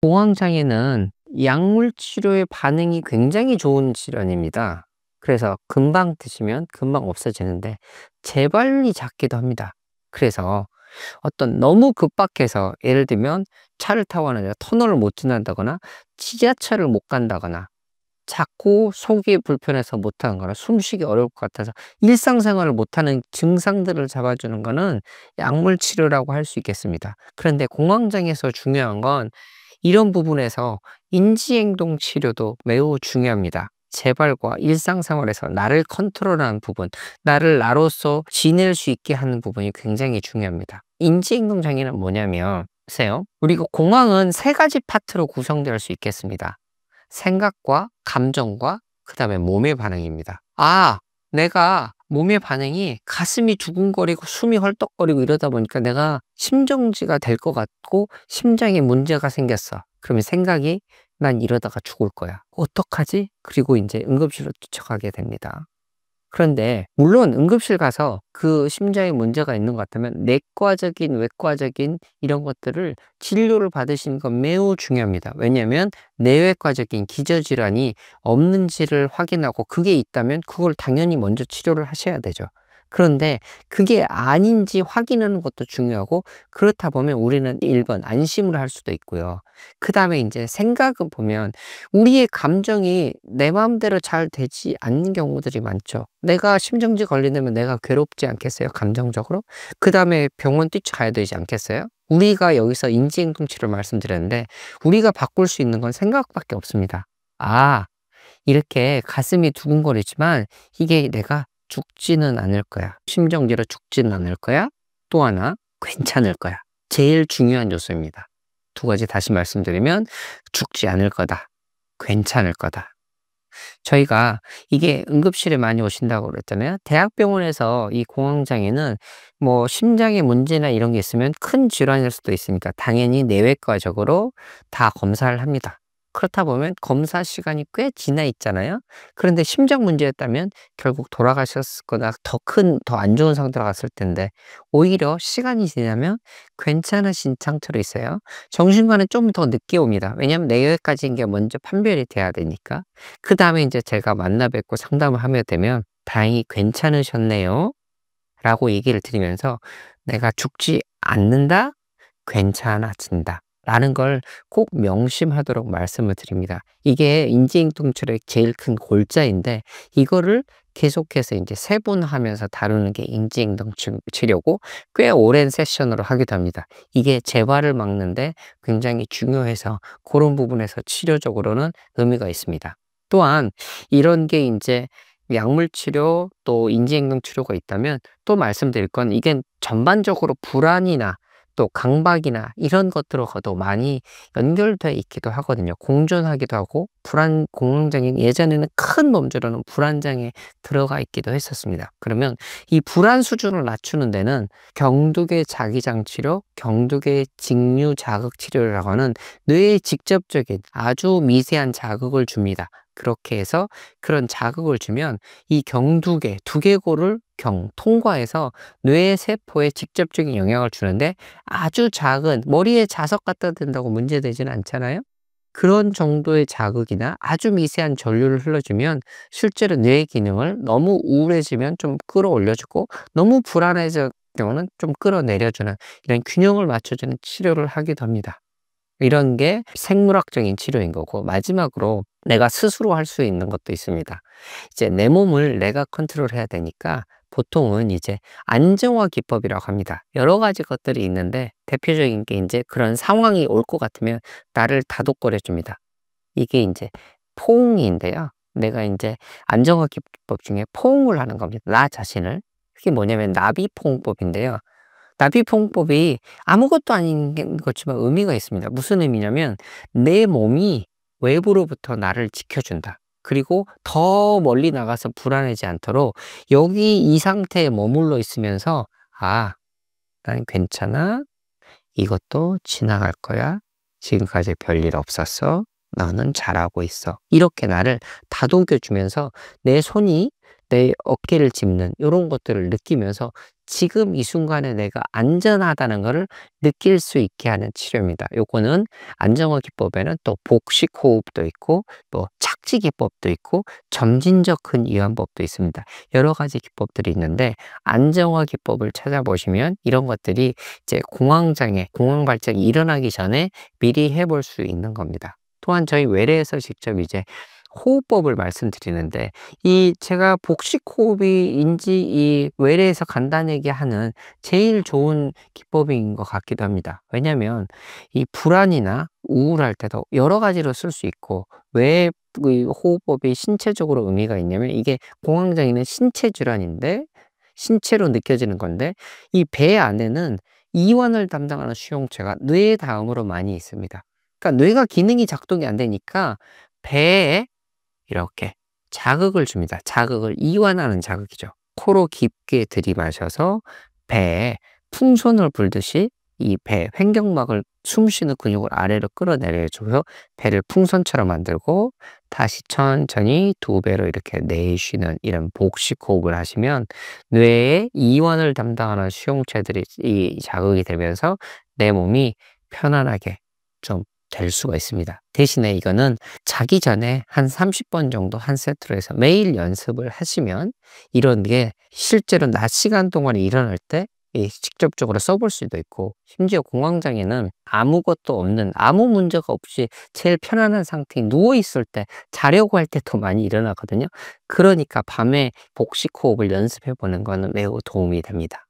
공황장애는 약물 치료의 반응이 굉장히 좋은 질환입니다. 그래서 금방 드시면 금방 없어지는데 재발이 잦기도 합니다. 그래서 어떤 너무 급박해서 예를 들면 차를 타고 가는데 터널을 못 지난다거나 지하철을 못 간다거나 자꾸 속이 불편해서 못하는 거나 숨쉬기 어려울 것 같아서 일상생활을 못하는 증상들을 잡아주는 거는 약물 치료라고 할 수 있겠습니다. 그런데 공황장애에서 중요한 건 이런 부분에서 인지행동 치료도 매우 중요합니다. 재발과 일상생활에서 나를 컨트롤하는 부분, 나를 나로서 지낼 수 있게 하는 부분이 굉장히 중요합니다. 인지행동 장애는 뭐냐면, 보세요. 우리가 공황은 세 가지 파트로 구성될 수 있겠습니다. 생각과 감정과 그다음에 몸의 반응입니다. 내가 몸의 반응이 가슴이 두근거리고 숨이 헐떡거리고 이러다 보니까 내가 심정지가 될 것 같고 심장에 문제가 생겼어. 그러면 생각이 난 이러다가 죽을 거야. 어떡하지? 그리고 이제 응급실로 쫓아가게 됩니다. 그런데 물론 응급실 가서 그 심장에 문제가 있는 것 같으면 내과적인 외과적인 이런 것들을 진료를 받으시는 건 매우 중요합니다. 왜냐하면 내외과적인 기저질환이 없는지를 확인하고 그게 있다면 그걸 당연히 먼저 치료를 하셔야 되죠. 그런데 그게 아닌지 확인하는 것도 중요하고, 그렇다 보면 우리는 1번 안심을 할 수도 있고요. 그 다음에 이제 생각은 보면 우리의 감정이 내 마음대로 잘 되지 않는 경우들이 많죠. 내가 심정지 걸리면 내가 괴롭지 않겠어요? 감정적으로? 그 다음에 병원 뛰쳐가야 되지 않겠어요? 우리가 여기서 인지행동치료를 말씀드렸는데 우리가 바꿀 수 있는 건 생각밖에 없습니다. 이렇게 가슴이 두근거리지만 이게 내가 죽지는 않을 거야. 심정지로 죽지는 않을 거야. 또 하나, 괜찮을 거야. 제일 중요한 요소입니다. 두 가지 다시 말씀드리면 죽지 않을 거다. 괜찮을 거다. 저희가 이게 응급실에 많이 오신다고 그랬잖아요. 대학병원에서 이 공황장애는 뭐 심장에 문제나 이런 게 있으면 큰 질환일 수도 있으니까 당연히 내외과적으로 다 검사를 합니다. 그렇다 보면 검사 시간이 꽤 지나 있잖아요. 그런데 심장 문제였다면 결국 돌아가셨을 거나 더 안 좋은 상태로 갔을 텐데 오히려 시간이 지나면 괜찮으신 상태로 있어요. 정신과는 좀 더 늦게 옵니다. 왜냐하면 내외까지인 게 먼저 판별이 돼야 되니까. 그 다음에 이제 제가 만나 뵙고 상담을 하게 되면 다행히 괜찮으셨네요 라고 얘기를 드리면서 내가 죽지 않는다, 괜찮아진다 라는 걸 꼭 명심하도록 말씀을 드립니다. 이게 인지행동치료의 제일 큰 골자인데 이거를 계속해서 이제 세분화하면서 다루는 게 인지행동 치료고 꽤 오랜 세션으로 하기도 합니다. 이게 재발을 막는데 굉장히 중요해서 그런 부분에서 치료적으로는 의미가 있습니다. 또한 이런 게 이제 약물 치료 또 인지행동 치료가 있다면 또 말씀드릴 건 이게 전반적으로 불안이나 또 강박이나 이런 것들하고도 많이 연결돼 있기도 하거든요. 공존하기도 하고 공황장애 예전에는 큰 범주로는 불안장애 들어가 있기도 했었습니다. 그러면 이 불안 수준을 낮추는 데는 경두계 자기장 치료, 경두계 직류 자극 치료라고 하는 뇌에 직접적인 아주 미세한 자극을 줍니다. 그렇게 해서 그런 자극을 주면 이 경두계, 두개골을 통과해서 뇌 세포에 직접적인 영향을 주는데 아주 작은 머리에 자석 갖다 댄다고 문제되지는 않잖아요. 그런 정도의 자극이나 아주 미세한 전류를 흘러주면 실제로 뇌의 기능을 너무 우울해지면 좀 끌어올려주고 너무 불안해질 경우는 좀 끌어내려주는 이런 균형을 맞춰주는 치료를 하기도 합니다. 이런 게 생물학적인 치료인 거고, 마지막으로 내가 스스로 할 수 있는 것도 있습니다. 이제 내 몸을 내가 컨트롤해야 되니까 보통은 이제 안정화 기법이라고 합니다. 여러 가지 것들이 있는데 대표적인 게 이제 그런 상황이 올 것 같으면 나를 다독거려 줍니다. 이게 이제 포옹인데요. 내가 이제 안정화 기법 중에 포옹을 하는 겁니다. 나 자신을. 그게 뭐냐면 나비포옹법인데요. 나비포옹법이 아무것도 아닌 것지만 의미가 있습니다. 무슨 의미냐면 내 몸이 외부로부터 나를 지켜준다. 그리고 더 멀리 나가서 불안하지 않도록 여기 이 상태에 머물러 있으면서 난 괜찮아. 이것도 지나갈 거야. 지금까지 별일 없었어. 너는 잘하고 있어. 이렇게 나를 다독여 주면서 내 손이 내 어깨를 짚는 이런 것들을 느끼면서 지금 이 순간에 내가 안전하다는 거를 느낄 수 있게 하는 치료입니다. 요거는 안정화 기법에는 또 복식 호흡도 있고 또 착지 기법도 있고 점진적 근이완법도 있습니다. 여러 가지 기법들이 있는데 안정화 기법을 찾아보시면 이런 것들이 이제 공황장애, 공황 발작이 일어나기 전에 미리 해볼 수 있는 겁니다. 또한 저희 외래에서 직접 이제 호흡법을 말씀드리는데 이 제가 복식 호흡이인지 이 외래에서 간단하게 하는 제일 좋은 기법인 것 같기도 합니다. 왜냐하면 이 불안이나 우울할 때도 여러 가지로 쓸 수 있고 왜 이 호흡법이 신체적으로 의미가 있냐면 이게 공황장애는 신체 질환인데 신체로 느껴지는 건데 이 배 안에는 이완을 담당하는 수용체가 뇌 다음으로 많이 있습니다. 그러니까 뇌가 기능이 작동이 안 되니까 배에 이렇게 자극을 줍니다. 자극을 이완하는 자극이죠. 코로 깊게 들이마셔서 배에 풍선을 불듯이 이 배 횡격막을 숨쉬는 근육을 아래로 끌어내려 줘서 배를 풍선처럼 만들고 다시 천천히 두 배로 이렇게 내쉬는 이런 복식 호흡을 하시면 뇌의 이완을 담당하는 수용체들이 이 자극이 되면서 내 몸이 편안하게 좀 될 수가 있습니다. 대신에 이거는 자기 전에 한 30번 정도 한 세트로 해서 매일 연습을 하시면 이런 게 실제로 낮 시간 동안에 일어날 때 직접적으로 써볼 수도 있고 심지어 공황장애는 아무것도 없는 아무 문제가 없이 제일 편안한 상태에 누워있을 때 자려고 할 때 더 많이 일어나거든요. 그러니까 밤에 복식 호흡을 연습해 보는 거는 매우 도움이 됩니다.